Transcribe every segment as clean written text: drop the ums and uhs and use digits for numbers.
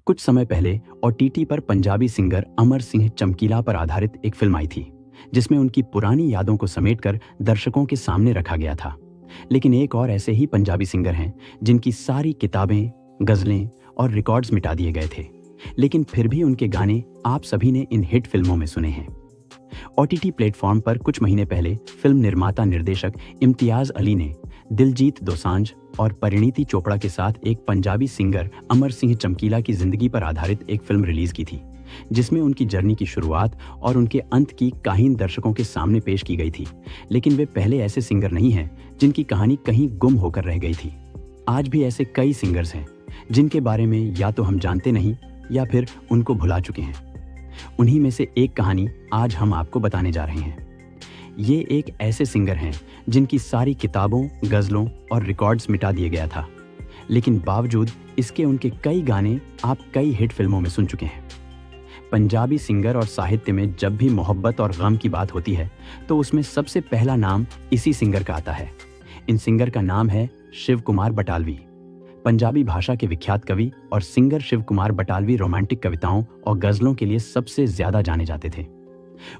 कुछ समय पहले ओटीटी पर पंजाबी सिंगर अमर सिंह चमकीला पर आधारित एक फिल्म आई थी, जिसमें उनकी पुरानी यादों को समेटकर दर्शकों के सामने रखा गया था। लेकिन एक और ऐसे ही पंजाबी सिंगर हैं जिनकी सारी किताबें, गजलें और रिकॉर्ड्स मिटा दिए गए थे, लेकिन फिर भी उनके गाने आप सभी ने इन हिट फिल्मों में सुने हैं। ओटीटी प्लेटफॉर्म पर कुछ महीने पहले फिल्म निर्माता निर्देशक इम्तियाज अली ने दिलजीत दोसांझ और परिणीति चोपड़ा के साथ एक पंजाबी सिंगर अमर सिंह चमकीला की जिंदगी पर आधारित एक फिल्म रिलीज की थी, जिसमें उनकी जर्नी की शुरुआत और उनके अंत की कहानी दर्शकों के सामने पेश की गई थी। लेकिन वे पहले ऐसे सिंगर नहीं हैं जिनकी कहानी कहीं गुम होकर रह गई थी। आज भी ऐसे कई सिंगर्स हैं जिनके बारे में या तो हम जानते नहीं या फिर उनको भुला चुके हैं। उन्हीं में से एक कहानी आज हम आपको बताने जा रहे हैं। ये एक ऐसे सिंगर हैं जिनकी सारी किताबों, गजलों और रिकॉर्ड्स मिटा दिया गया था, लेकिन बावजूद इसके उनके कई गाने आप कई हिट फिल्मों में सुन चुके हैं। पंजाबी सिंगर और साहित्य में जब भी मोहब्बत और गम की बात होती है तो उसमें सबसे पहला नाम इसी सिंगर का आता है। इन सिंगर का नाम है शिव कुमार बटालवी। पंजाबी भाषा के विख्यात कवि और सिंगर शिव कुमार बटालवी रोमांटिक कविताओं और गजलों के लिए सबसे ज्यादा जाने जाते थे।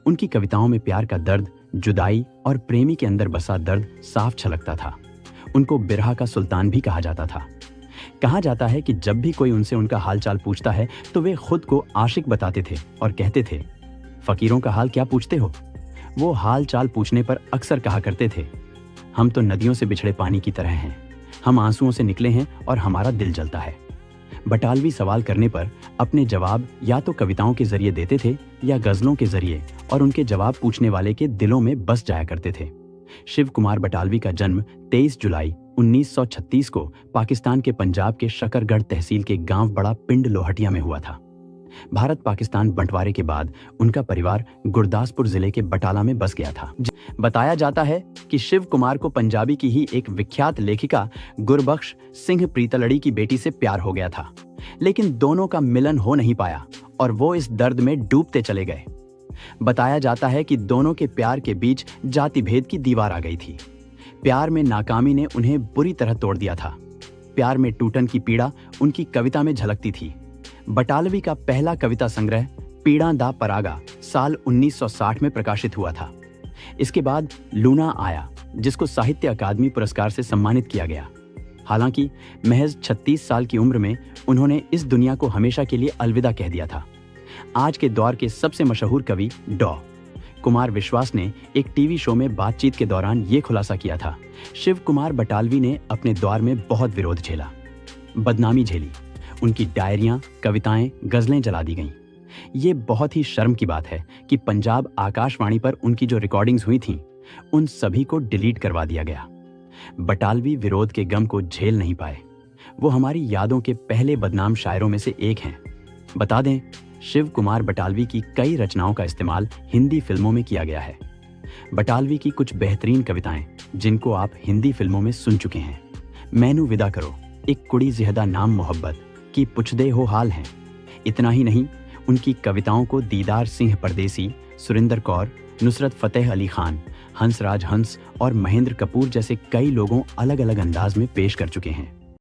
उनकी कविताओं में प्यार का दर्द, जुदाई और प्रेमी के अंदर बसा दर्द साफ छलकता था। उनको बिरहा का सुल्तान भी कहा जाता था। कहा जाता है कि जब भी कोई उनसे उनका हालचाल पूछता है तो वे खुद को आशिक बताते थे और कहते थे, फकीरों का हाल क्या पूछते हो। वो हाल चाल पूछने पर अक्सर कहा करते थे, हम तो नदियों से बिछड़े पानी की तरह हैं, हम आंसुओं से निकले हैं और हमारा दिल जलता है। बटालवी सवाल करने पर अपने जवाब या तो कविताओं के जरिए देते थे या गजलों के जरिए, और उनके जवाब पूछने वाले के दिलों में बस जाया करते थे। शिव कुमार बटालवी का जन्म 23 जुलाई 1936 को पाकिस्तान के पंजाब के शकरगढ़ तहसील के गांव बड़ा पिंड लोहटिया में हुआ था। भारत पाकिस्तान बंटवारे के बाद उनका परिवार गुरदासपुर जिले के बटाला में बस गया था। बताया जाता है कि शिव कुमार को पंजाबी की ही एक विख्यात लेखिका गुरबख्श सिंह प्रीतलड़ी की बेटी से प्यार हो गया था, लेकिन दोनों का मिलन हो नहीं पाया और वो इस दर्द में डूबते चले गए। बताया जाता है कि दोनों के प्यार के बीच जाति भेद की दीवार आ गई थी। प्यार में नाकामी ने उन्हें बुरी तरह तोड़ दिया था। प्यार में टूटन की पीड़ा उनकी कविता में झलकती थी। बटालवी का पहला कविता संग्रह पीड़ा दा परागा साल 1960 में प्रकाशित हुआ था। इसके बाद लूना आया, जिसको साहित्य अकादमी पुरस्कार से सम्मानित किया गया। हालांकि महज 36 साल की उम्र में उन्होंने इस दुनिया को हमेशा के लिए अलविदा कह दिया था। आज के दौर के सबसे मशहूर कवि डॉ. कुमार विश्वास ने एक टीवी शो में बातचीत के दौरान ये खुलासा किया था, शिव कुमार बटालवी ने अपने दौर में बहुत विरोध झेला, बदनामी झेली, उनकी डायरियां, कविताएं, गजलें जला दी गईं। ये बहुत ही शर्म की बात है कि पंजाब आकाशवाणी पर उनकी जो रिकॉर्डिंग्स हुई थीं, उन सभी को डिलीट करवा दिया गया। बटालवी विरोध के गम को झेल नहीं पाए। वो हमारी यादों के पहले बदनाम शायरों में से एक हैं। बता दें, शिव कुमार बटालवी की कई रचनाओं का इस्तेमाल हिंदी फिल्मों में किया गया है। बटालवी की कुछ बेहतरीन कविताएं जिनको आप हिंदी फिल्मों में सुन चुके हैं, मैनू विदा करो, एक कुड़ी जिहदा नाम मोहब्बत की पुछदे हो हाल हैं। इतना ही नहीं, उनकी कविताओं को दीदार सिंह परदेसी, सुरिंदर कौर, नुसरत फतेह अली खान, हंसराज हंस और महेंद्र कपूर जैसे कई लोगों अलग अलग अंदाज में पेश कर चुके हैं।